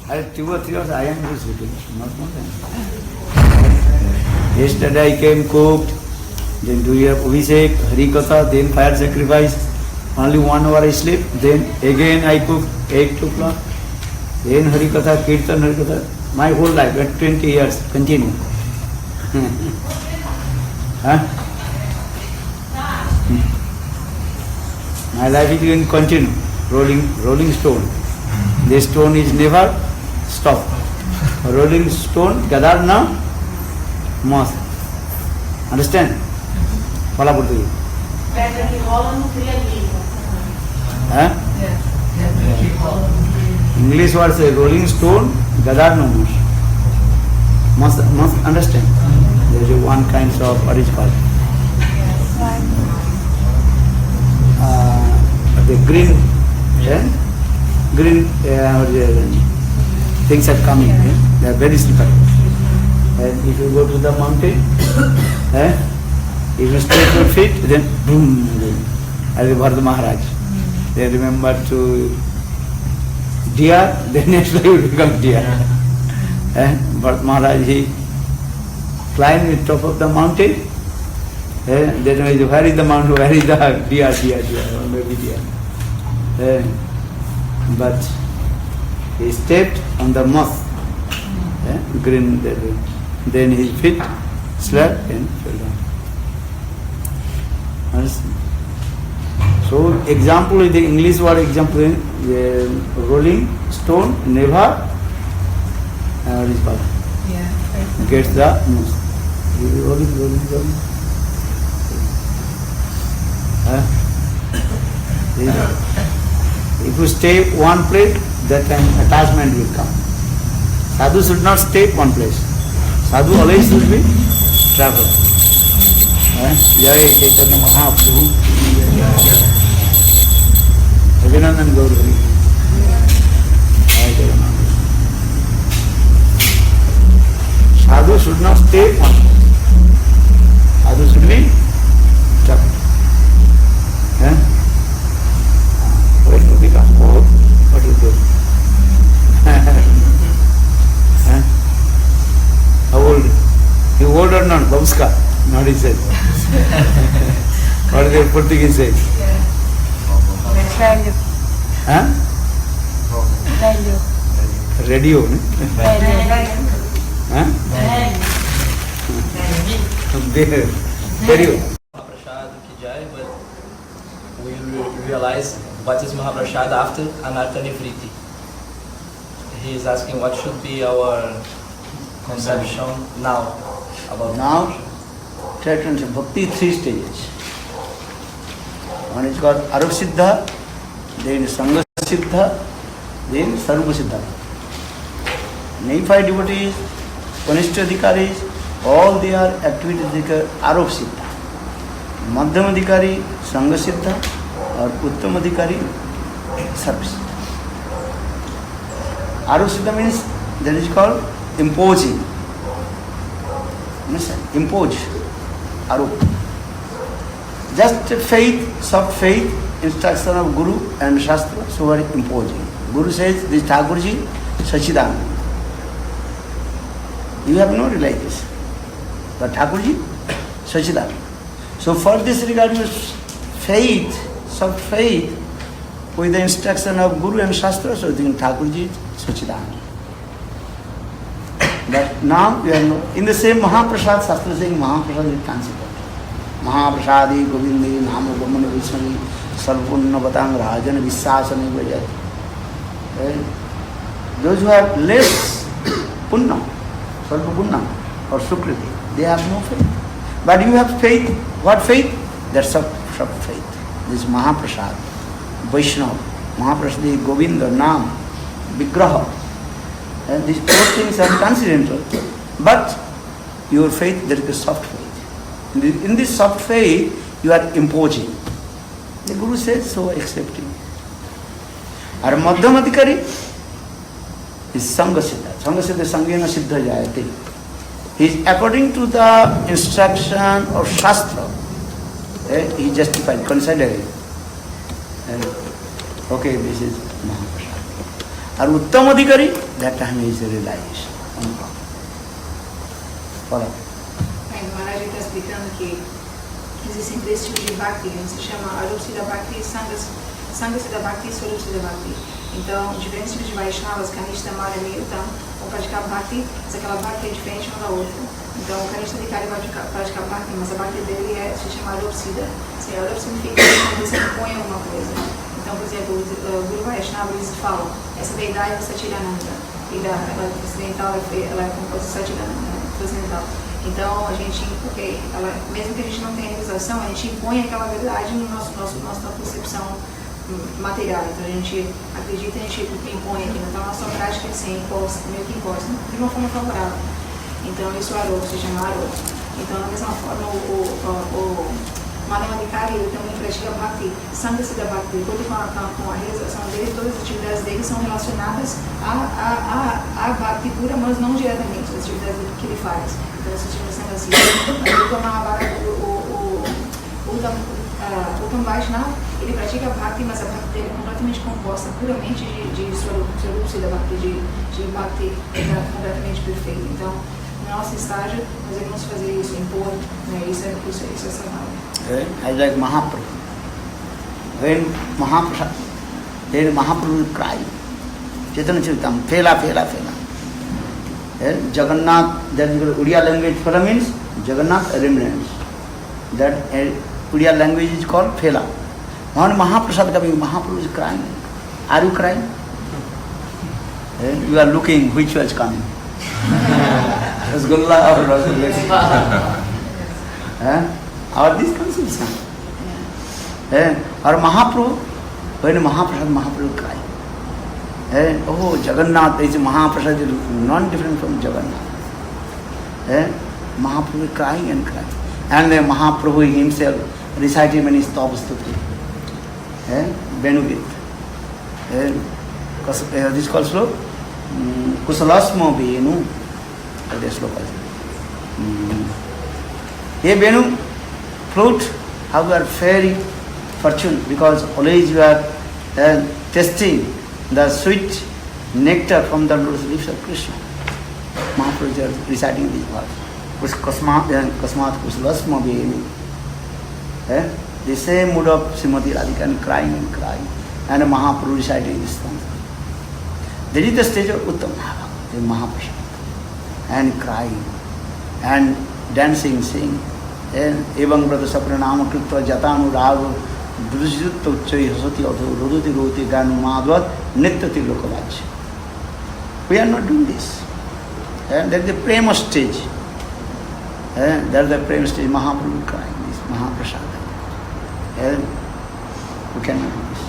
2 or 3 hours I am just sleeping, not more than. Yesterday I came, cooked, then do your Abhishek, Harikatha, then fire sacrifice. Only 1 hour I sleep, then again I cook 8 o'clock. Then Harikatha, Kirtan, Harikatha. My whole life, at 20 years, continue. Huh? My life is going to continue, rolling stone. This stone is never stop. Rolling stone, gadar na moss. Understand? Fala português. Huh? English word say rolling stone, gadar no moss. Must understand. There is one kind of what is called. The green things are coming. They are very slippery. And if you go to the mountain, if you stretch your feet, then boom, as Bharata Maharaj. They remember to deer, then next day will become deer. Bharata Maharaj, he climbed the top of the mountain. Then where is the mountain? Where is the deer? Maybe deer. But he stepped on the moss, green. Then his feet slapped and fell down. Understand? So example is the English word example is rolling stone never gets the moss. Rolling. If you stay one place, that time attachment will come. Sadhu should not stay one place. Sadhu always should be travel. Jai Chaitanya Mahaprabhu. Abhinandan Gauri. Sadhu should not stay one place. Sadhu should be travel. What is it? What is it? How old? You old or not? Babuska? Not he said. What is the Portuguese say? Velho. Huh? Velho. Radio. Huh? Radio. Mahaprasad ki jai, but we realize what is Mahaprasad after Anartha Nivriti. He is asking what should be our conception now about Now, try to understand Bhakti 3 stages. One is called Arup Siddha, then Sangha Siddha, then Sarva Siddha. Neophyte devotees, Kanishta Adhikaris, all their activities are Arup Siddha. Madhyam Adhikari, Sangha Siddha, or Uttam Adhikari, Sarva Siddha. Arup Siddha means that is called imposing. Impose. Arup. Just faith, soft faith, instruction of Guru and Shastra, so very imposing. Guru says, this Thakurji, Sachidananda. You have not realized this. But Thakurji, Sachidananda. So for this regard, your faith, soft faith, with the instruction of Guru and Shastra, so think Thakurji, Sachidananda. But now we are not. In the same Mahaprasad, Shastra saying Mahaprasad is considered. Mahaprasadi Govindi Nama Gomana Vishwani Sarvunna Vatang Rajan Vissasani Vajat. Those who have less punna, Sarva punna or sukriti, they have no faith. But you have faith. What faith? That's sub faith. This Mahaprasad, Vaishnava, Mahaprasadi Govinda, Nam, Vigraha. And these 4 things are transcendental. But your faith, there is a soft faith. In this soft faith, you are imposing. The Guru says, so accepting. Our Madhyam Adhikari is Sangha Siddha. Sangha Siddha, Sanghena Siddha Jayate. He is according to the instruction of Shastra. He justified, considering. Okay, this is Mahaprasad. Our Uttam Adhikari that time is the realization. Follow. Aí, o Maharaj está explicando que existem três tipos de bhakti, se chama Arupsida Bhakti, Sangasida Bhakti e Surupsida Bhakti. Então, diferentes tipos de Vaishnavas, Kanishta, Mara e Yutam, vão praticar Bhakti, mas aquela Bhakti é diferente uma da outra. Então, o Kanishta Dikari vai praticar Bhakti, mas a Bhakti dele se chama Arupsida. Arup significa que você impõe alguma coisa. Então, por exemplo, o Guru Vaishnava, eles falam, essa deidade é Satchidananda, e ela ocidental, ela é composta de Satchidananda, ocidental. Então, a gente, porque mesmo que a gente não tenha realização, a gente impõe aquela verdade no nossa percepção material. Então, a gente acredita, a gente impõe aquilo. Então, a nossa prática é assim, imposta, meio que imposta, de uma forma favorável. Então, isso é Arup, se chama Arup. Então, da mesma forma, o Madhamadikari, ele também pratica Bhakti, Sangasida Bhakti, de acordo com a realização dele, todas as atividades dele são relacionadas a Bhakti pura, mas não diretamente, as atividades que ele faz. Então, isso se chama Sangasida. O Uttam Vaishnava, ele pratica Bhakti, mas a Bhakti dele é completamente composta puramente de Surupsida Bhakti, de Bhakti completamente perfeito. Então, no nosso estágio, nós devemos fazer isso, impor, né? Isso é sagrado. I like Mahaprabhu. When Mahaprabhu will cry, Chaitanya Charitamrita, Fela. Jagannath, that Uriya language Fela means Jagannath remnants. That Uriya language is called Fela. When Mahaprasad coming, Mahaprabhu is crying. Are you crying? You are looking which was coming. Rasgulla or Rasgulla. Or this concepts. Or Mahaprabhu, when Mahaprabhu cry. Oh, Jagannath is Mahaprasad, is not different from Jagannath. Mahaprabhu crying and crying. And Mahaprabhu himself reciting many Stavastuti. Venugit. This is called sloka. Kusalasma Venu. That is sloka. Hey Venu, flute, how you are very fortunate, because always you are tasting the sweet nectar from the lotus lips of Krishna. Mahaprabhu is reciting these words. Kasmat Kusalasma Venu. The same mood of Srimati Radhika and crying, and Mahaprabhu reciting this song. That is the stage of Uttam Bhava, the Mahaprabhu, and crying, and dancing, singing. Evam brata sapranama kritva jatanu rago drujyutta uchchai hasati atho rodoti roti ganu madvat nityati lokalaj. We are not doing this. That is the prema stage. That is the prema stage. Mahaprabhu crying, this Mahaprasada. We cannot do this.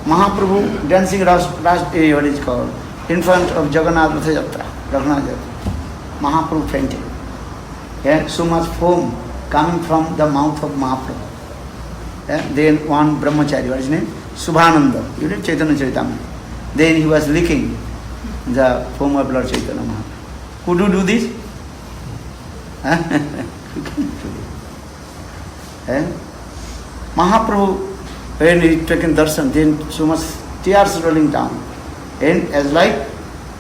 Mahaprabhu dancing what is called, in front of Jagannath Ratha Yatra, Mahaprabhu fainting. So much foam coming from the mouth of Mahaprabhu. Then one brahmachari, what is his name? Subhananda. You read Chaitanya Charitamrita. Then he was licking the foam of Lord Chaitanya Mahaprabhu. Could you do this? You cannot do this. Mahaprabhu, when he taken darshan, then so much tears rolling down. And as like,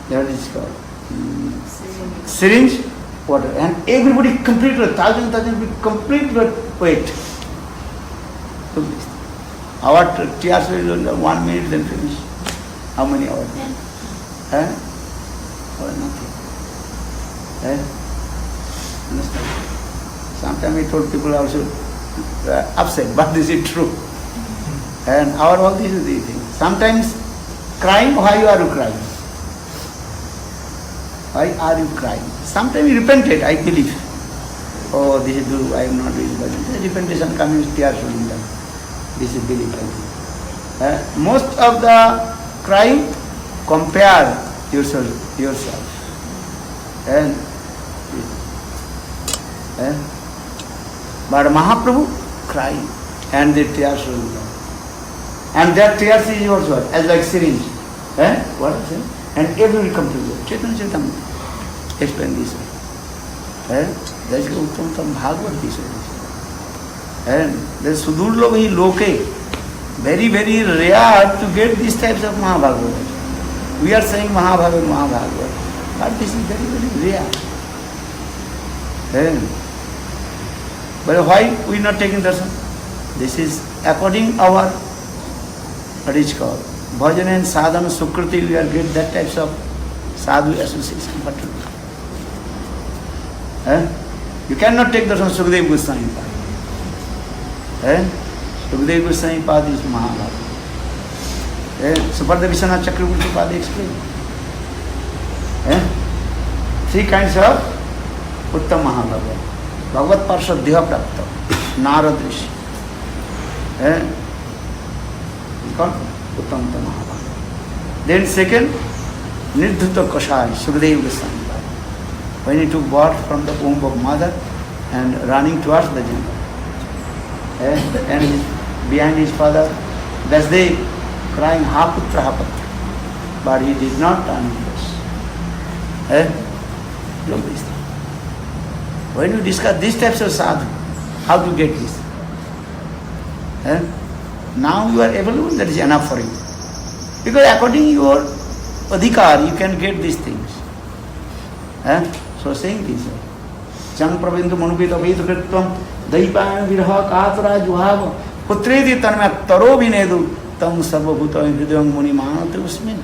that is called syringe, water. And everybody completely, thousand be completely wet. Our tears will roll 1 minute, then finish. How many hours? Or nothing. Understand? Sometimes we told people also upset, but this is true. And all this is the thing. Sometimes crying, why are you crying? Why are you crying? Sometimes you repented, I believe. Oh, this is Guru, I am not doing but repentation coming, tears rolling down. This is belief. Most of the crying, compare yourself. But Mahaprabhu crying and the tears rolling down. And that tears is yours what? As like syringe. What is it? And everybody come to you. Chaitanya Charitamrita. Explain this way. That is Uttam Bhagavad this way. And there is Sudurlabhi Loke. Very, very rare to get these types of Mahabhagavad. We are saying Mahabharata, but this is very, very rare. But why we not taking darshan? This is according our, what is called, bhajan and sadhana sukriti, we are get that types of sadhu association. But you cannot take darshan Sukadeva Goswami Pad. Sukadeva Goswami Pad is Mahabharata. Suparda Vishwanath Chakravarti Pad explained. Three kinds of Uttam Mahabharata. Bhagavad Parshad Deha Prapta, Narad Rishi. Called Uttam Mahabharata. Then second, Nirdhuta Kashai, Sukadeva Goswami. When he took birth from the womb of mother and running towards the jungle. And behind his father, Vyasdev crying, Ha Putra, Ha Putra. But he did not turn his face. Look this thing. When you discuss these types of sadhu, how to get this? Now you are available, that is enough for you. Because according to your adhikar, you can get these things. So saying this, Chang Pravindu Manupita Vedu Kritvam, Daipan Virha Katara Juhava, Putredi Tanma Taro Vinedu, Tam Sarvabhuta Hridayam Muni Manate Usmin.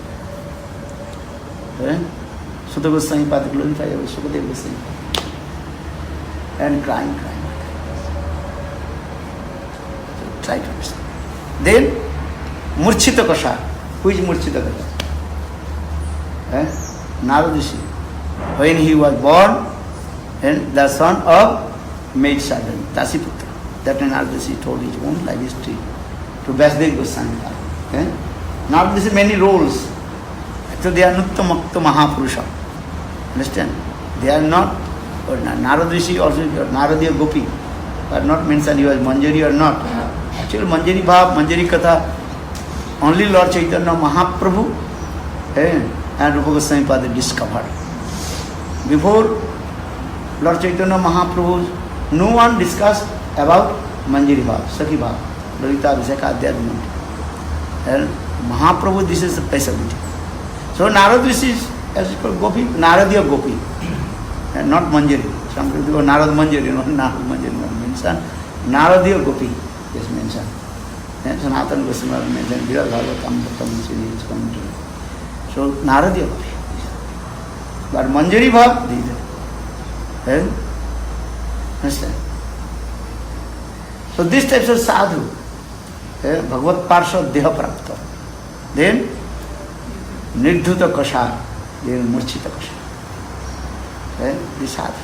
Sutta Goswami Pad glorified Sukadeva Goswami and crying. So try to understand. Then Murchita Kasha. Who is Murchita Kasha? Narad Rishi. When he was born, and the son of maid servant, Dasiputra. That Narad Rishi told his own life history to Vyasdev Goswami. Narad Rishi many roles. So they are Nutyamakta Mahapurusha. Understand? They are not, Narad Rishi also, Naradiya Gopi, are not mentioned he was Manjari or not. Actually Manjari Bhav, Manjari Katha, only Lord Chaitanya Mahaprabhu and Rupa Goswami Pada discovered. Before Lord Chaitanya Mahaprabhu, no one discussed about Manjari Bhav, Sakhi Bhav, Lalita Abhisheka Adhyadhyamanta. And Mahaprabhu, this is the speciality. So Narad Rishi is as called Gopi, Naradiya Gopi, and not Manjari. Some people go Narad Manjari, not Narad Manjari, not mentioned. Naradiya Gopi is mentioned. Sanatana Goswami mentioned, Viral Bhagavatam, Bhattam, is coming to it. So Naradiya Gopi. But Manjari Bhav, these are. Understand? So these types of sadhu, Bhagavad Parshad Deha Prapta. Then Nirdhuta Kasha, then Murchita Kasha. This sadhu.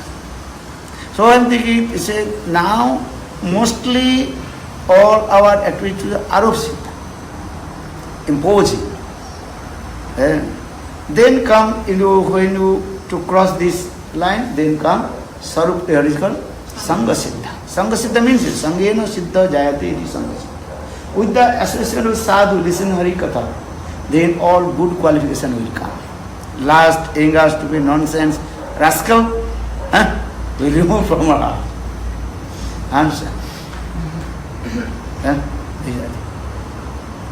So I am thinking, he said, now mostly all our activities are Arupsita, imposing. Then come, when you to cross this line, then come Sarup, what is called Sangha Siddha. Sangha Siddha means Sanghena Siddha Jayate iti Sangha Siddha. With the association of sadhu, listen Hari Katha, then all good qualification will come. Last, anger, stupid, nonsense, rascal, will remove from our heart. Answer.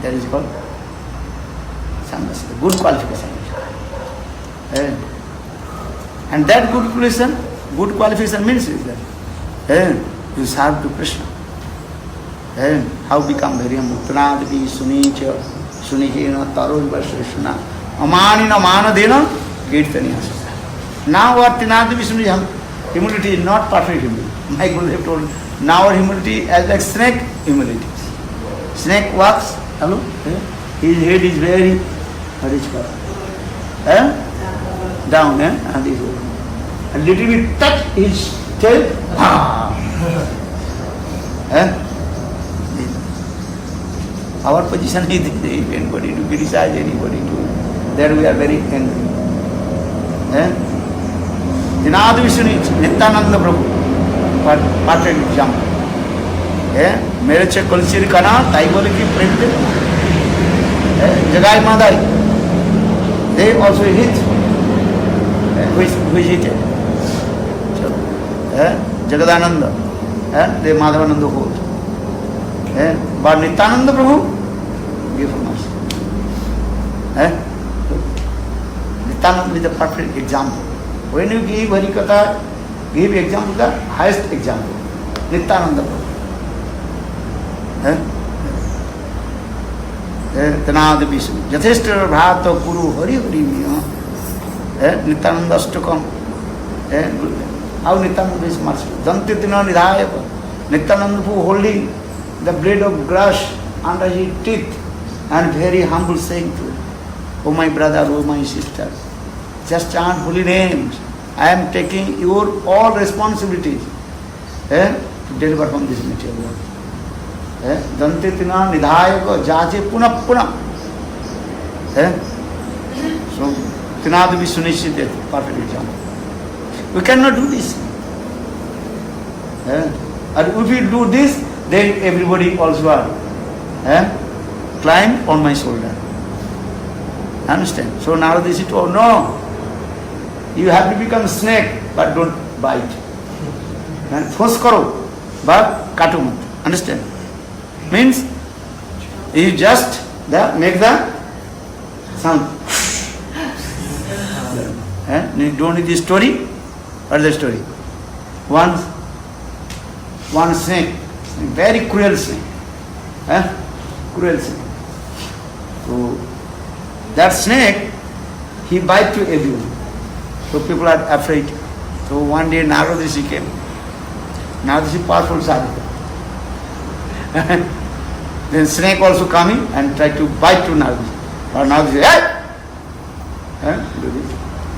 That is called Sangha Siddha, good qualification. And that good qualification means is that you serve to Krishna. How become very Muktanadvi, Sunicha, Sunihena, Taro, Vashrishna, Amanina, Manadena, Kirtaniya. Now our Tinadvi Suniham, humility is not perfect humility. My Guru have told, now our humility is like snake humility. Snake walks, hello? His head is very, what is called? Down, and this way. A little bit touch his tail, Our position is anybody to criticize anybody to. There we are very angry. Dinad Vishnu, Nityananda Prabhu, perfect example. मेरे चे कलसिर कना ताई बोले कि प्रेम दे जगाई Madai they also hit which hit Jagadananda they Madhavananda hold but Nityananda Prabhu give mercy Nityananda is the perfect example. When you give Harikatha, give example, the highest example. Nityananda Prabhu. Tanada Vishnu. Yatheshtra Bhata Kuru Hari Hari Miya. Nityananda Ashtakam. How Nityananda is merciful. Dantitina Nidhayava. Nityananda Prabhu holding the blade of grass under his teeth and very humble saying to him, "Oh my brother, oh my sister, just chant holy names. I am taking your all responsibilities to deliver from this material world." Dantitina Nidhayava Jaje Puna Puna. So Tinada Vishunishit, perfect example. We cannot do this. And if we do this, then everybody also are climb on my shoulder. Understand? So now they say, "Oh no, you have to become snake, but don't bite. And force karo, but katu mat." Understand? Means you just make the sound. You don't need the story. What is the story? One snake, very cruel snake. Cruel snake. So that snake, he bite to everyone. So people are afraid. So one day Narada Rishi came. Narada Rishi powerful sadhaka. Then snake also coming and try to bite to Narada Rishi. But Narada Rishi, hey!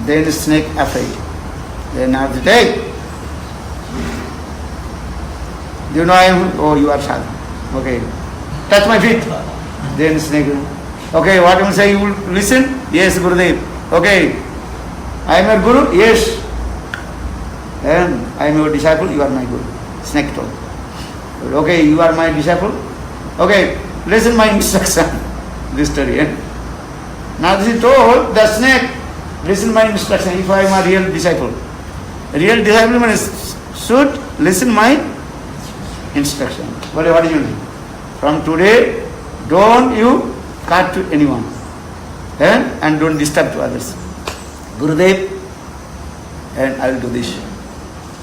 Then the snake afraid. Then Narada Rishi, "Hey! Do you know I am? Oh, you are sadhaka. Okay. Touch my feet." Then snake, "Okay, what I am saying, you will listen?" "Yes, Gurudev." "Okay. I am your Guru?" "Yes." "And I am your disciple, you are my Guru." Snake told. "Okay, you are my disciple? Okay, listen my instruction." This story. Now this is told the snake, "Listen my instruction if I am a real disciple." Real disciple means should listen my instruction. What do you mean? From today, don't you cut to anyone. And don't disturb to others. Gurudev, and I will do this.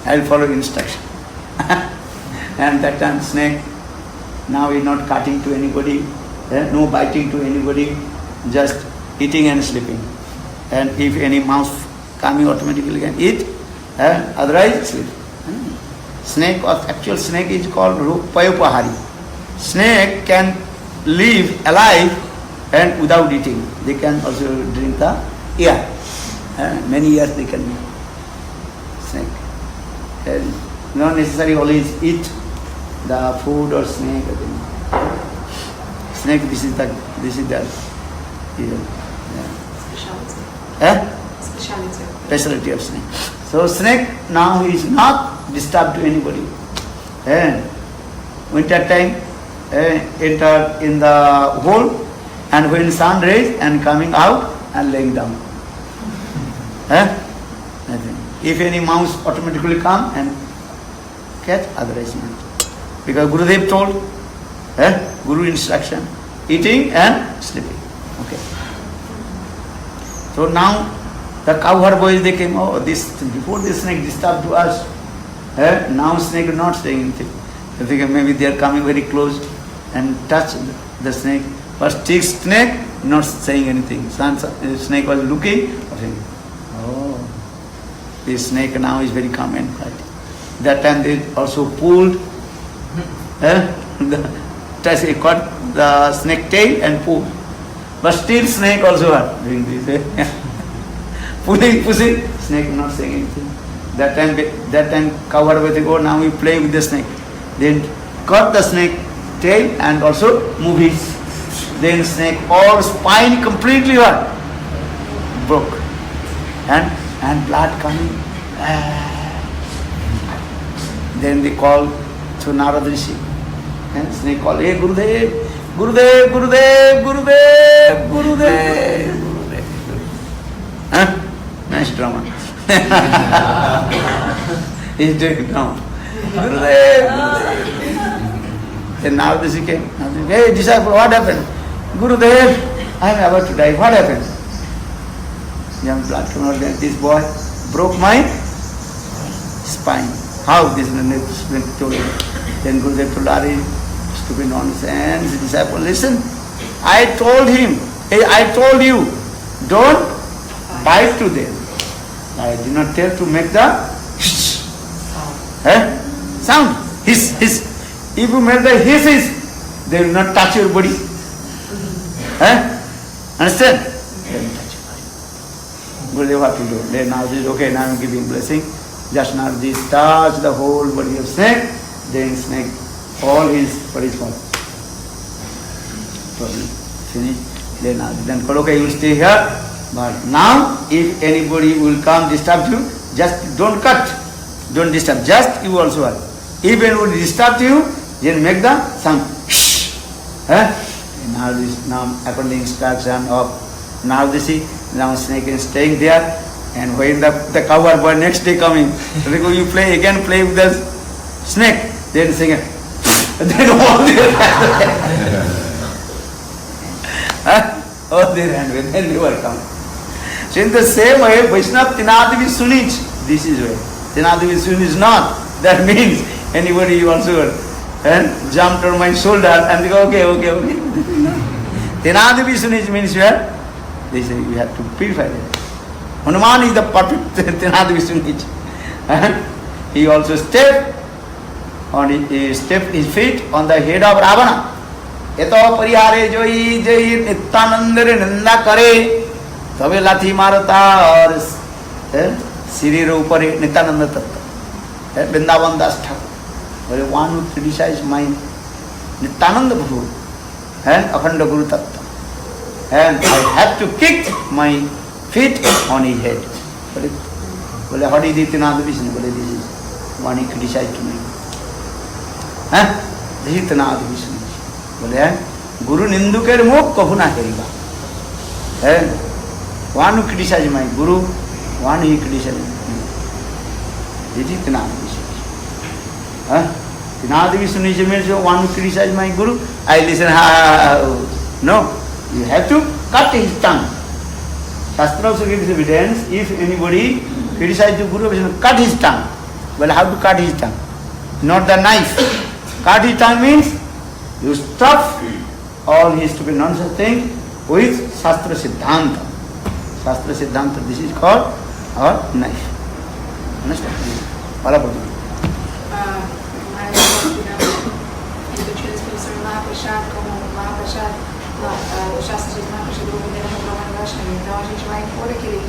I will follow instruction. And that time snake, now he is not cutting to anybody, no biting to anybody, just eating and sleeping. And if any mouse coming, automatically can eat, otherwise sleep. Snake, actual snake is called Payopahari. Snake can live alive and without eating. They can also drink the air. Many years they can live. Snake. And not necessarily always eat the food or snake. Snake, this is the yeah. Speciality of snake. So snake now is not disturbed to anybody. Winter time, enter in the hole, and when sun rays and coming out and laying down. If any mouse automatically come and catch, otherwise not. Because Gurudev told, Guru instruction, eating and sleeping. Okay. So now the cowherd boys, they came, "Oh, before this snake disturbed to us, now snake is not saying anything." I think maybe they are coming very close and touch the snake. But snake not saying anything. Snake was looking, saying, "Oh, this snake now is very calm and quiet." That time they also pulled, caught the snake tail and pulled. But still snake also are doing this. Pulling, pushing, snake not saying anything. That time covered with the go, now we play with the snake. Then cut the snake tail and also move it. Then snake all spine completely broke. And blood coming. Then they call to Narada Rishi. And snake call, "Hey Gurudev, Gurudev, Gurudev, Gurudev, Gurudev, Gurudev." Nice drama. He's doing drama. Gurudev, Gurudev. Then Narada Rishi came. "Hey disciple, what happened?" "Gurudev, I am about to die. What happened?" Young blood coming out there. This boy broke my spine. How? This Snake told him. Then Gurudev told Ari, stupid nonsense. Disciple, listen. I told him, I told you, don't bite to them. I did not tell to make the sound. Hiss. If you make the hisses, they will not touch your body. Understand? They will touch your body. Gurudev, what to do? Then now this, okay, now I am giving blessing. Just now this touch the whole body of snake, then snake, all his body is gone. Finish. Then okay, you stay here. But now, if anybody will come disturb you, just don't cut, don't disturb. Just you also are. If anyone will disturb you, then make the sound. Now this, now according to instruction of now this see, now snake is staying there, and when the coward boy next day coming, you play with the snake, then sing it. Then all their all their hand with, then they will come. So in the same way, Vaishnava Tinadavi Sunich, this is way. Tinadavi Sunich is not. That means anybody also jumped on my shoulder and they go, okay. Tinadavi Sunich means where? They say you have to purify that. Hanuman is the perfect Tinadavi Sunich. He also stepped his feet on the head of Ravana. Eto parihare joi jai nityanandare nanda kare तबे लाठी मारता और शरीर ऊपर नित्यानंद तत्व वृंदावन दास ठाकुर बोले one who criticize my Nityananda Prabhu अखंड गुरु तत्व and I have to kick my feet on his head. बोले how did Tinadavi Vishnu? बोले this is one he criticized to me. this is Tinadavi Vishnu. बोले गुरु निंदुकेर मुख कभू ना हेरिबा. One who criticizes my guru, one he criticizes me. This is Tinadavi Vishnu. Tinadavi Vishnu means one who criticizes my guru, I listen, no, you have to cut his tongue. Shastra also gives evidence, if anybody criticizes the guru, cut his tongue. Well, how to cut his tongue? Not the knife. Cut his tongue means you stuff all his stupid nonsense thing with Shastra Siddhanta. Shastra Siddhanta, this is called our knife. Understand? Balapada. O Shastra diz Mahaprasad do Governo Brahmana Vaishnava. Então a gente vai impor aquele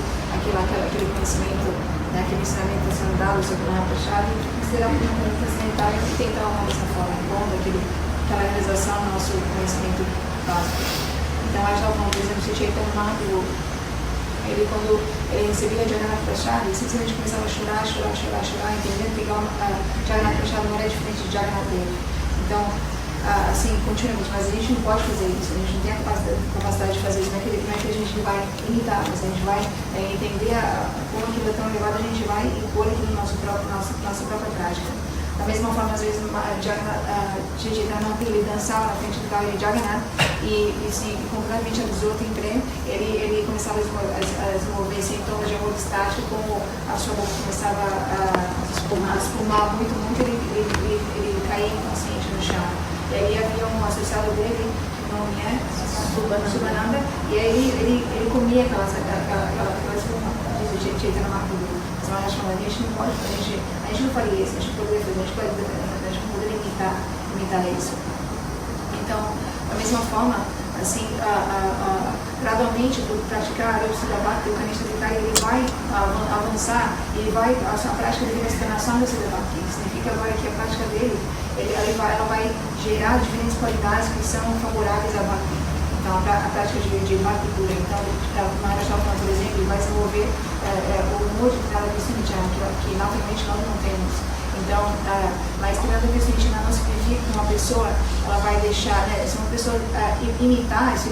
conhecimento, aquele ensinamento sendo dado sobre o Mahaprasad e considerar como um transcendental e tentar uma dessa forma bom daquela realização do nosso conhecimento básico. Então a gente estava falando, por exemplo, se Chaitanya Mahaprabhu, ele quando ele recebia Jagannath Prasad, ele simplesmente começava a chorar, entendendo que Jagannath Prasad não era diferente de Jagannath Dev. Então, assim, continuamente, mas a gente não pode fazer isso, a gente não tem a capacidade de fazer isso, não é que a gente vai imitar, mas a gente vai entender como aquilo é tão elevado, a gente vai impor aquilo na nossa própria prática. Da mesma forma, às vezes, Chaitanya ele dançava na frente do carro de Jagannath e completamente absorto em prêmio, ele começava a se mover assim, em torno de amor estático, como a sua boca começava a espumar muito, ele caía inconsciente no chão. E aí havia um associado dele, que o nome é Subhananda, e aí ele comia aquela espuma, diz o Chaitanya Mahaprabhu. Então a gente não pode, a gente não faria isso, a gente poderia imitar isso. Então, da mesma forma, assim, gradualmente, por praticar a Arupsita Bhakti, o Kanishta Vikai, ele vai avançar, a prática dele vai se tornar Samgasita Bhakti. Significa agora que a prática dele, ela vai gerar diferentes qualidades que são favoráveis à Bhakti. Então, a prática de Bhakti pura. Então, o Maharaj Chalpan, por exemplo, vai desenvolver o humor de Tinadavi Sunityan, que naturalmente nós não temos. Então, mas Tinadavi Sunityan não significa que uma pessoa ela vai deixar, se uma pessoa imitar esse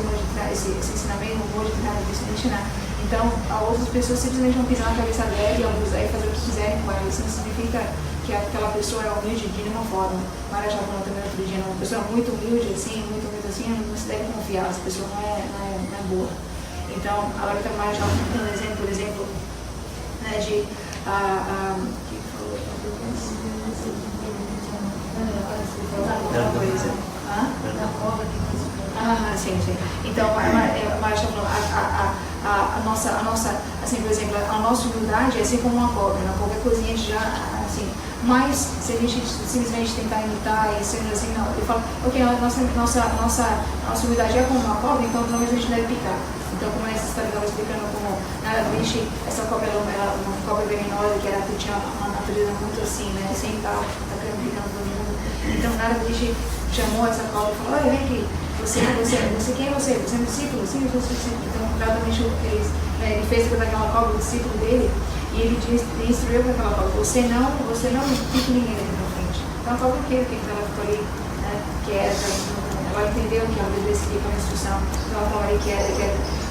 ensinamento, o humor de Tinadavi Sunityan, então outras pessoas simplesmente vão pisar na cabeça dela e abusar e fazer o que quiserem com ela. Isso não significa que aquela pessoa é humilde de nenhuma forma. Maharaj Chalpan também outro dia, uma pessoa muito humilde assim, não se deve confiar, essa pessoa não é boa. Então, agora que a Maharaj Chalpan tem um exemplo, por exemplo, Sim. Então, Marcia falou, assim, por exemplo, a nossa humildade é assim como uma cobra. Qualquer coisinha a gente já, assim, mas se a gente simplesmente tentar imitar e sendo assim, não, ele fala, ok, nossa humildade é como uma cobra, então pelo menos a gente deve picar. Então, como essa história estava explicando, como Naravishi, essa cobra era uma cobra venenosa, que tinha uma natureza muito assim, né, sem estar picando todo mundo. Então, Naravishi chamou essa cobra e falou, olha, vem aqui, você quem é você? Você é um discípulo? Sim, eu sou discípulo. Então, claramente, ele fez com aquela cobra, o discípulo dele, e ele instruiu para aquela cobra, você não pique ninguém daqui pra frente. Então, a cobra que ela ficou ali, né, quieta, ela entendeu que ela deveria seguir com a instrução, então ela estava ali quieta.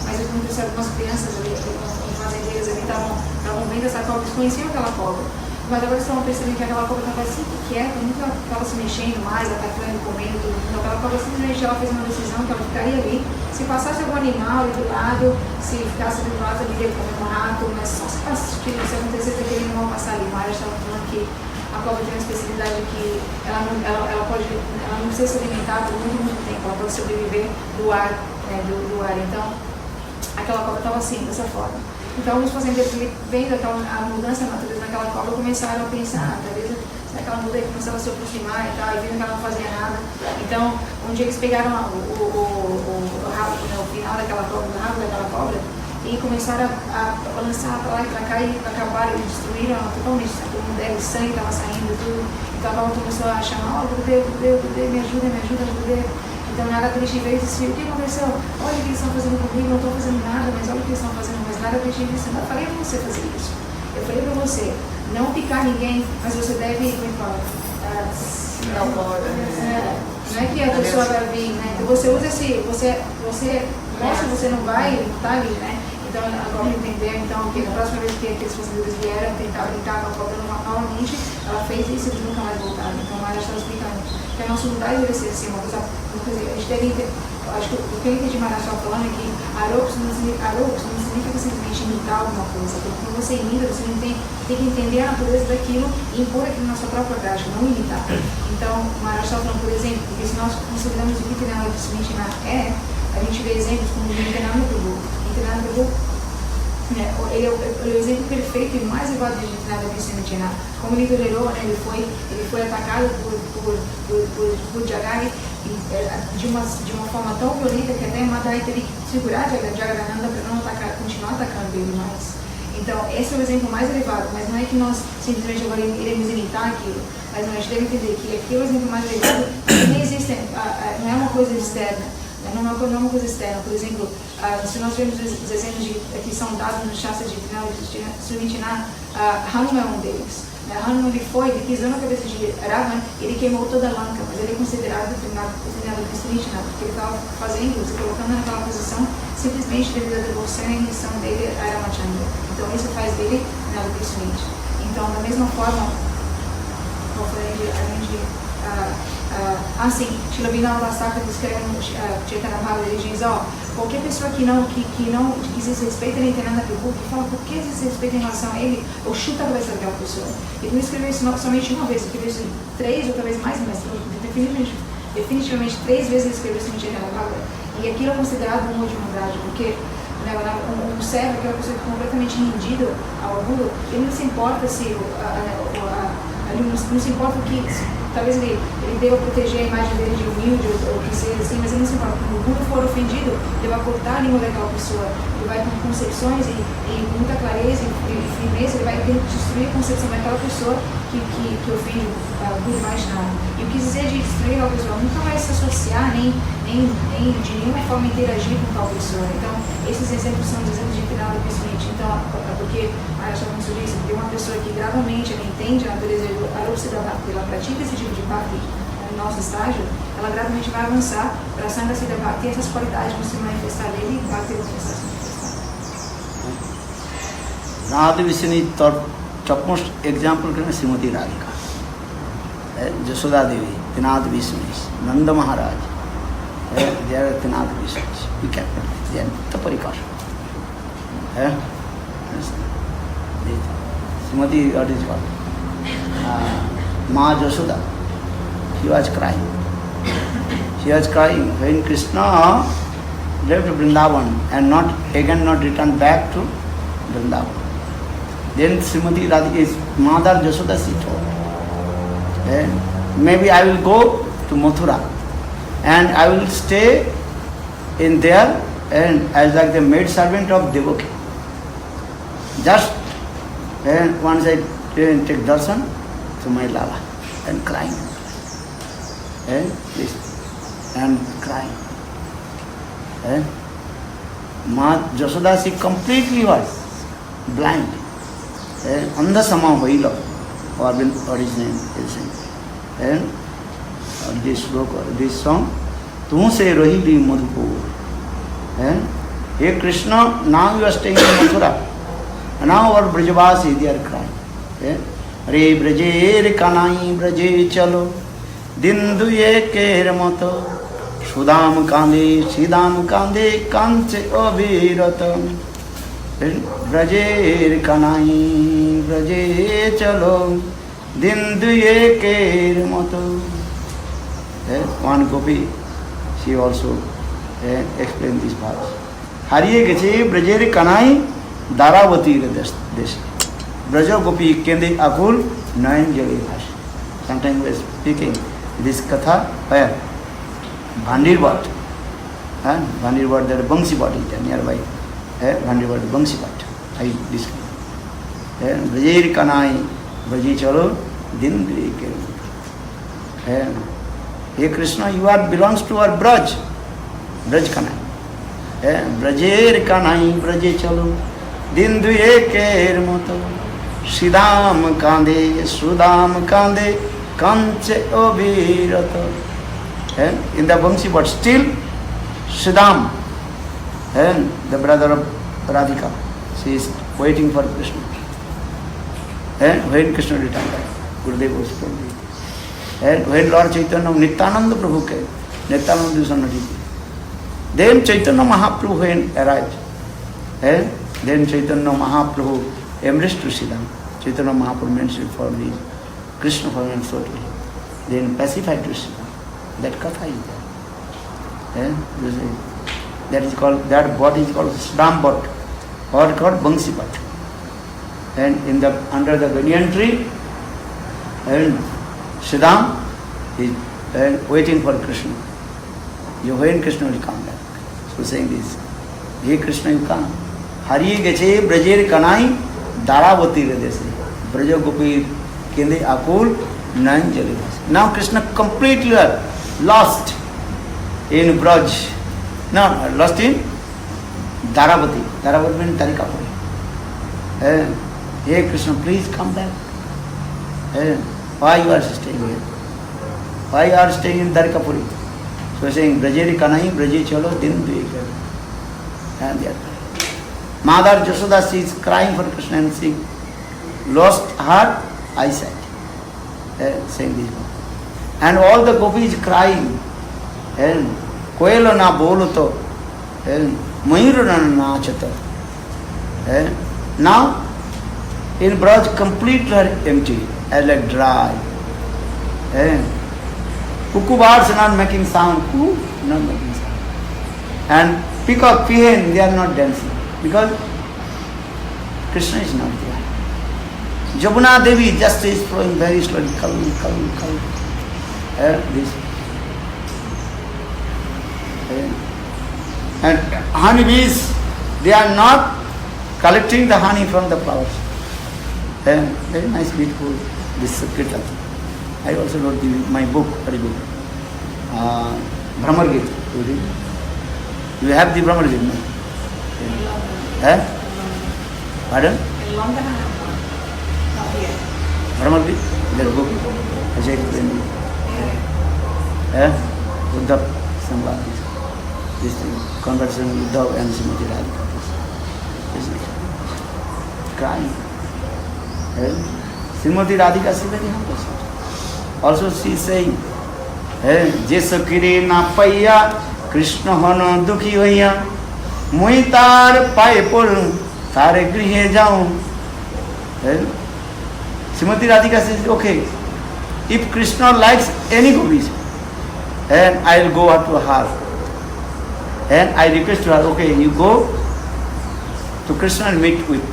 Mas eu perguntei algumas crianças ali, alguns fazendeiros ali, estavam vendo essa cobra, eles conheciam aquela cobra. Mas agora estavam percebendo que aquela cobra estava assim quieta, nunca estava se mexendo mais, atacando, comendo, tudo. Então aquela cobra simplesmente ela fez uma decisão que ela ficaria ali. Se passasse algum animal ali do lado, se ficasse do lado ali, ia comer um rato, mas só se acontecesse aquele animal passar ali. Mara estava falando que a cobra tem uma especificidade que ela não precisa se alimentar por muito tempo, ela pode sobreviver do ar, do ar. Então, aquela cobra estava assim, dessa forma. Então, os fazendeiros, vendo a mudança na natureza daquela cobra, começaram a pensar, talvez aquela mudança começava a se aproximar e tal, e vendo que ela não fazia nada. Então, um dia eles pegaram o rabo, o final daquela cobra, o rabo daquela cobra, e começaram a balançar para lá e para cá, e acabaram, e destruíram ela totalmente, todo mundo dela, o sangue estava saindo, tudo. Então, a cobra começou a chamar, Gudê, me ajuda, Gudê. Então, Naravishi veio e disse, o que aconteceu? Olha o que eles estão fazendo comigo, não estou fazendo nada, mas olha o que eles estão fazendo. Mas Naravishi disse, não, eu falei para você fazer isso. Eu falei para você, não picar ninguém, mas você deve, como é que fala? Não é que a pessoa vai vir, né? Então, você usa você mostra que você não vai estar ali, né? Então, agora entender, então, que na próxima vez que aqueles fazendeiros vieram tentar brincar com a cobra novamente, ela fez isso e eles nunca mais voltaram. Então, a Mara estava explicando que a nossa humildade deve ser assim, uma coisa, a gente deve ter, acho que o que eu entendi Mara estava falando é que aropos não significa simplesmente imitar alguma coisa, porque quando você imita, você tem que entender a natureza daquilo e impor aquilo na sua própria prática, não imitar. Então, Mara estava falando, por exemplo, porque se nós consideramos o que Nirvana a gente vê exemplos como o Nirvana Prabhu. Nirvana Prabhu, ele é o exemplo perfeito e mais elevado de Nirvana Prabhu. Como ele tolerou, né, ele foi atacado por Jagari de uma forma tão violenta que até Madai teve que segurar Jagadananda para não continuar atacando ele mais. Então, esse é o exemplo mais elevado, mas não é que nós simplesmente agora iremos imitar aquilo, mas a gente deve entender que aquele é o exemplo mais elevado, que nem existe, não é uma coisa externa. Não é uma coisa externa. Por exemplo, se nós vemos os exemplos que são dados no Shastra de Sumitina, Hanuman é um deles. Hanuman ele pisou na cabeça de Ravan e ele queimou toda a Lanka, mas ele é considerado determinado de Sumitina, porque ele estava fazendo, se colocando naquela posição simplesmente devido à devoção e missão dele a Ramachandra. Então isso faz dele nada de Sumit. Então, da mesma forma, assim, Srila Vinod Dastakar descreve no Chaitanya Bhagavat, ele diz, qualquer pessoa que se respeita em Nityananda Prabhu, que fala por que se respeita em relação a ele, ou chuta a cabeça daquela pessoa. Ele não escreveu isso somente uma vez, ele escreveu isso 3 ou talvez mais, mas definitivamente 3 vezes ele escreveu isso no Chaitanya Bhagavat. E aquilo é considerado um de humildade, porque um servo, aquela pessoa que é completamente rendido ao Guru, ele não se importa se não se importa o que, talvez ele deva proteger a imagem dele de humilde ou o que seja assim, mas ele não se importa. Quando o Guru for ofendido, ele vai cortar a língua daquela pessoa, ele vai com concepções e muita clareza e firmeza, ele vai destruir a concepção daquela pessoa que ofende o Guru Vaishnava. E o que dizer de destruir aquela pessoa? Nunca vai se associar, nem de nenhuma forma interagir com tal pessoa. Então, esses exemplos são exemplos de final do Krishna. Então, porque a Shastra diz que uma pessoa que gradualmente ela entende a natureza do Arupsiddha Bhakti, ela pratica esse tipo de Bhakti no nosso estágio, ela gradualmente vai avançar para a Sanghasiddha Bhakti e essas qualidades vão se manifestar nele e Bhakti vão começar a se manifestar. Radha Vishnu topmost example is Srimati Radhika, Jashoda Devi, Tinath Vishnu, Nanda Maharaj, they are Tinath Vishnu. We can they are the Parikar. Srimati, what is called? Ma Jasoda. She was crying. She was crying when Krishna left Vrindavan and not returned back to Vrindavan. Then Srimati Radhika is Mother Jasoda, she told, maybe I will go to Mathura and I will stay in there and as like the maid servant of Devaki. Just once I take darshan to my Lala and crying. And crying. Ma Jasoda, she completely was blind. Andha Sama Vaila, or his name is. And this song, Tu se Rohili Madhupur. Hey Krishna, now you are staying in Mathura. And now our Brajavasi, they are crying. Re Braje Kanai Braje Chalo, Dindu ye Ker Mato, Sudam Kande, Sidam Kande, Kanche Obiratam. Braje Kanai Braje Chalo, Dindu ye Ker Mato. One gopi, she also explained this part. Hariye Gache Braje Kanai Daravati Desh. Braja Gopi Kende Akul Nayan Jali Bhash. Sometimes we are speaking this katha where? Bhandirbat. Bhandirbat, there is Bangsibat is there nearby. Bhandirbat, Bangsibat. I describe. Braja Kanai Braji Chalo Din Ke. Hey Krishna, you are belongs to our Braj. Braj Kanai. Brajer Kanai Braje Chalo Dindu Eker Moto Sidam Kande Sudam Kande Kanche Obirato. In the Vamsi, but still Sidam, the brother of Radhika, she is waiting for Krishna. When Krishna returned back, Gurudev was told. When Lord Chaitanya Nityananda Prabhu came, Nityananda Sanati, then Chaitanya Mahaprabhu when arrived, then Chaitanya Mahaprabhu embraced to Sidam. Chaitanya Mahaprabhu mentioned for me, Krishna for me totally. Then pacified to Sidam. That katha is there. That is called, that body is called Sidam Bhat, or called Bangsi Bhat. And in the under the banyan tree, and Sidam is waiting for Krishna. When Krishna will come back. So saying this, hey Krishna, you come. Hari Gache Brajer Kanai Daravati Radese. Braja Gopi Kende Akul Nanjali. Now Krishna completely lost in Braj. No, lost in Daravati. Daravati means Tarikapuri. Hey Krishna, please come back. Why you are staying here? Why you are staying in Darikapuri? So saying, Brajeri Kanai, Braje Chalo, Din Duikar. And they are crying. Mother Jasoda, she is crying for Krishna and she lost her eyesight. Saying this one. And all the gopis crying. Koelo na boluto. Mayuru na nachata. Now, in Braj, completely empty, as like dry. Cuckoo birds are not making sound. Not making sound. And peacock, peahen, they are not dancing. Because Krishna is not there. Jamuna Devi just is flowing very slowly. This. And honeybees, they are not collecting the honey from the flowers. Very nice, beautiful, this kirtan. I also wrote my book, very good. Brahmar Gita. You have the Brahmar Gita, no? Pardon? In London I have one. Not here. Brahmar Gita? Their book. Ajay explained it. Uddhav Samvad. This thing. Conversation with Uddhav and Srimati Radhika. Crying. Srimati Radhika is very humble. Also she is saying, Jesu kire na paiya, Krishna hono dukhi hoiya, mui tar paye pul, tare grihe jaun. Srimati Radhika says, okay, if Krishna likes any gopis, and I will go up to her. And I request her, okay, you go to Krishna and meet with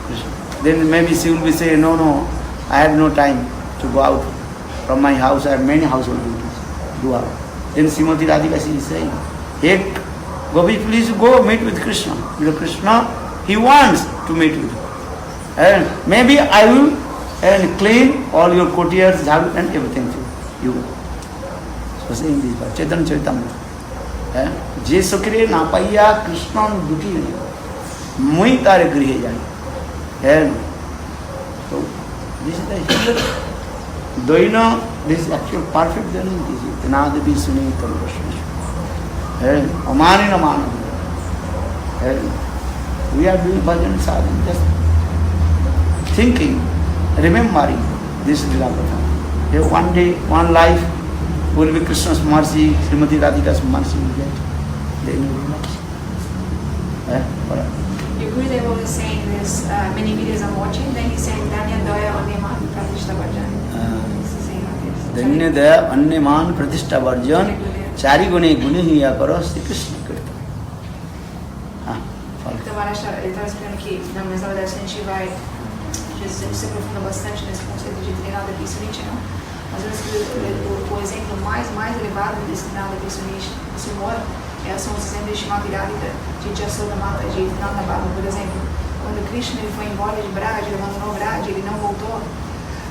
Krishna. Then maybe she will be saying, no, I have no time to go out from my house. I have many household duties. Do out. Then Srimati Radhika is saying, hey, Gopi, please go meet with Krishna. Because Krishna, he wants to meet with you. And maybe I will and clean all your courtiers, jhavi and everything to you. So saying this, Chaitanya Charitamrita. Je sukre na paiya Krishna duti mui tare grihe jai. So this is the Doina, this is actual perfect journey. This is Tanadevi Suni Talvashmi. Amani Namana. We are doing bhajan sadhana, just thinking, remembering this Lila Katha. One day, one life will be Krishna's mercy, Srimati Radhika's mercy will get. Then you relax. Gurudev was saying this, many videos I'm watching, then he's saying Danya Daya Anyaman Pratishta Bhajan. Danya Daya Anyaman Pratishta Bhajan Chari Gune Gune Hiya Karo Sri Krishna Kirtan. Então ele estava explicando que na verdade a gente vai se aprofunda bastante nesse conceito de Trinada Vissunite, não? Mas o exemplo mais elevado desse Trinada Vissunite, Senhor, são os exemplos de Shrimati Radhika, de Jasodamata, de Nanda Baba, por exemplo. Quando Krishna ele foi embora de Braj, ele abandonou Braj, ele não voltou.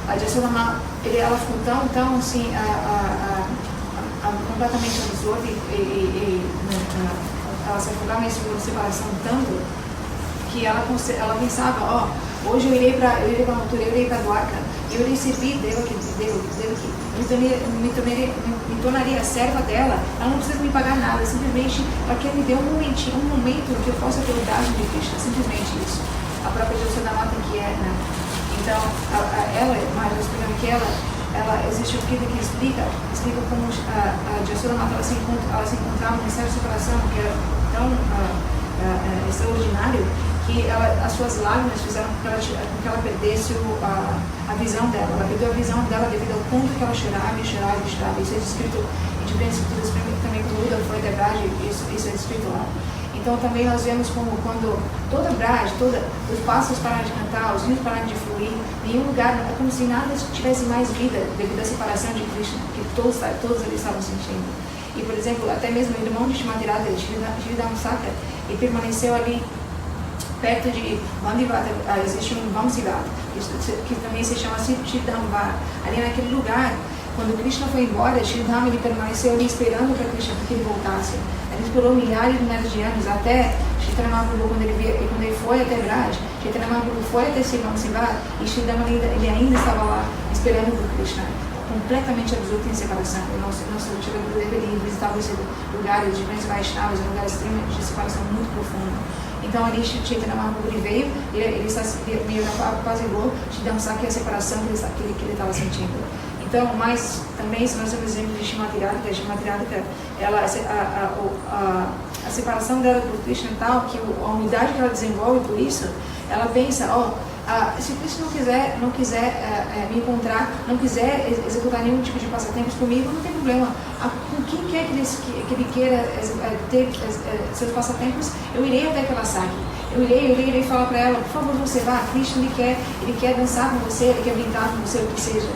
A Jasodamata, ela ficou tão assim, completamente absorta e ela se afogava em separação tanto que ela pensava, hoje eu irei para Mathura, eu irei para Dwarka, eu irei servir Devaki, me tornaria a serva dela, ela não precisa me pagar nada, simplesmente ela quer me dar um momento que eu possa ter o dágio de Krishna, simplesmente isso. A própria Jasodamata que é, né? Então, ela, mais explicando que ela existe um filho que explica como a Jasodamata ela se encontrava num estado de separação que era tão extraordinário que as suas lágrimas fizeram com que ela perdesse a visão dela. Ela perdeu a visão dela devido ao ponto que ela chorava. Isso é descrito em diferentes escrituras, também quando Buda foi até Braj, isso é descrito lá. Então também nós vemos como quando toda Braj, os pássaros pararam de cantar, os rios pararam de fluir, nenhum lugar, é como se nada tivesse mais vida devido à separação de Krishna, que todos ali estavam sentindo. E por exemplo, até mesmo o irmão de Shrimati Radhika, Shridhamsaka, ele permaneceu ali perto de Vandivata, existe um Vamsivata, que também se chama Shridhamvara. Ali naquele lugar, quando Krishna foi embora, Shridham ele permaneceu ali esperando para Krishna que ele voltasse. Ele esperou milhares de anos até Chaitanya Mahaprabhu, quando ele foi até Braj, Chaitanya Mahaprabhu foi até Vamsivata e Shridham ele ainda estava lá esperando por Krishna, completamente absorto em separação. O nosso Chaitanya Gurudev ele visitava esses lugares, diferentes Vaishnavas, lugares extremamente de separação muito profunda. Então ali Chaitanya Mahaprabhu veio, ele meio apaziguou Shridhamsaka a separação que ele estava sentindo. Então, mas também, se nós temos exemplo de Shrimati Radhika, a separação dela por Krishna é tal que a unidade que ela desenvolve por isso, ela pensa, se Krishna não quiser me encontrar, não quiser executar nenhum tipo de passatempos comigo, não tem problema. Com quem quer que ele queira ter seus passatempos, eu irei até aquela Saki. Eu irei falar para ela, por favor, você vá, Krishna ele quer dançar com você, ele quer brincar com você, o que seja.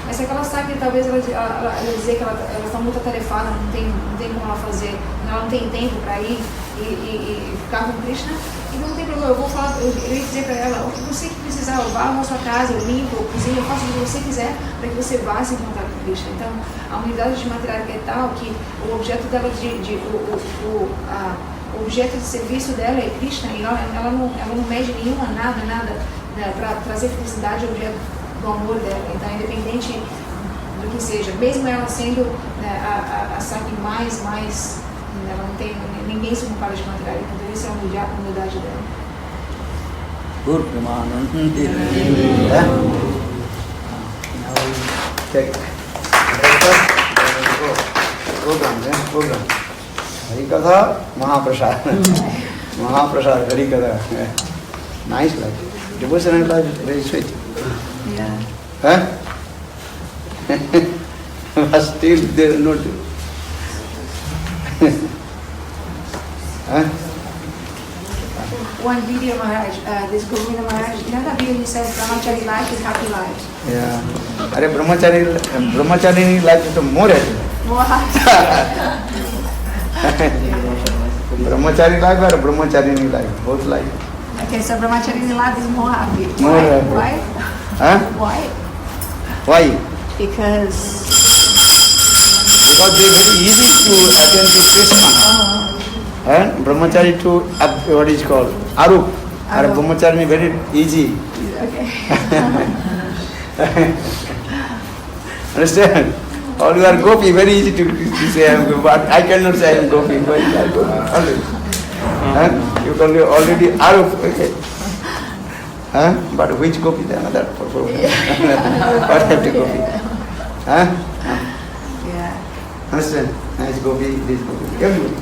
Mas se aquela Saki, talvez ela dizer que ela está muito atarefada, não tem como ela fazer, ela não tem tempo para ir e ficar com Krishna, então não tem problema, eu irei dizer para ela, o que você precisar, eu vá na sua casa, eu limpo, eu cozinho, eu faço o que você quiser para que você vá se encontrar com Krishna. Então, a unidade de material é tal que o objeto dela, o objeto de serviço dela é Krishna, e ela não mede nenhuma, nada para trazer felicidade ao objeto do amor dela. Então, independente do que seja, mesmo ela sendo a Saki mais, ela não tem, ninguém se compara de material, então isso é a humildade dela. Good, Premanandi. Check. Program. Harikatha, Mahaprasad. Mahaprasad, Harikatha. Nice life. Devotional life is very sweet. Yeah. Huh? But still they are not. Huh? One video, Maharaj, this Govinda Maharaj, you know that video he says Brahmachari life is happy life. Yeah. अरे ब्रह्मचारी life तो मोर है. More happy. ब्रह्मचारी life और ब्रह्मचारी life both life. Okay, so Brahmachari life is more happy. More Why? happy. Why? Huh? Why? Why? Because Because they very easy to attend to Krishna. And brahmachari to what is called arup. And Arup. brahmachari very easy. okay. Understand? All you are gopi, very easy to say I am gopi, but I cannot say I am gopi, but you are gopi. Already. You can be already arup, okay. But which gopi? Then another problem. What have to gopi? Yeah. Understand? Nice gopi, this gopi, everybody.